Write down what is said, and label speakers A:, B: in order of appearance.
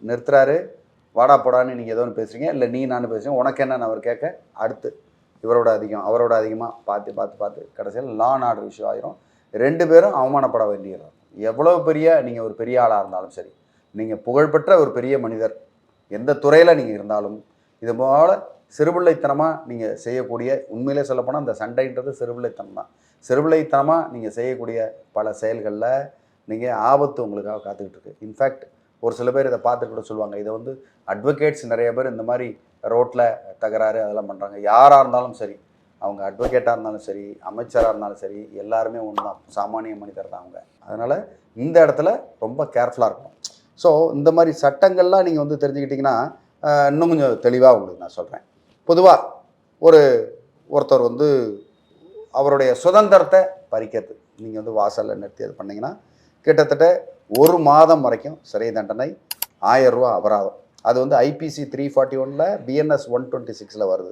A: நிறுத்துறாரு, வாடா போடான்னு நீங்கள் ஏதோ ஒன்று பேசுகிறீங்க, இல்லை நீ நான் பேசுகிறேன், உனக்கு என்னன்னு அவர் கேட்க அடுத்து இவரோட அதிகம் அவரோட அதிகமாக பார்த்து கடைசியில் லா அண்ட் ஆர்டர் இஷ்யூ ஆயிரும். 2 பேரும் அவமானப்பட வேண்டியது. எவ்வளோ பெரிய நீங்கள் ஒரு பெரிய ஆளாக இருந்தாலும் சரி, நீங்கள் புகழ்பெற்ற ஒரு பெரிய மனிதர், எந்த துறையில் நீங்கள் இருந்தாலும் இது போல் சிறுபிள்ளைத்தனமாக நீங்கள் செய்யக்கூடிய, உண்மையிலே சொல்லப்போனால் இந்த சண்டைன்றது சிறுபிள்ளைத்தனம் தான். சிறுபிள்ளைத்தனமாக நீங்கள் செய்யக்கூடிய பல செயல்களில் நீங்கள் ஆபத்து உங்களுக்காக காத்துக்கிட்டு இருக்கு. இன்ஃபேக்ட் ஒரு சில பேர் இதை பார்த்துட்டு கூட சொல்லுவாங்க, இதை வந்து அட்வொகேட்ஸ் நிறைய பேர் இந்த மாதிரி ரோட்டில் தகராறு அதெல்லாம் பண்ணுறாங்க. யாராக இருந்தாலும் சரி, அவங்க அட்வொகேட்டாக இருந்தாலும் சரி, அமைச்சராக இருந்தாலும் சரி, எல்லாருமே ஒன்று தான், சாமானிய மனிதர் தான் அவங்க. அதனால் இந்த இடத்துல ரொம்ப கேர்ஃபுல்லாக இருக்கணும். ஸோ இந்த மாதிரி சட்டங்கள்லாம் நீங்கள் வந்து தெரிஞ்சுக்கிட்டிங்கன்னா இன்னும் கொஞ்சம் தெளிவாக உங்களுக்கு நான் சொல்கிறேன். பொதுவாக ஒருத்தர் வந்து அவருடைய சுதந்திரத்தை பறிக்கிறது, நீங்கள் வந்து வாசலில் நிறுத்தி அது பண்ணிங்கன்னா கிட்டத்தட்ட 1 மாதம் வரைக்கும் சிறை தண்டனை, 1000 ரூபா அபராதம். அது வந்து IPC 341 BNS 126 வருது.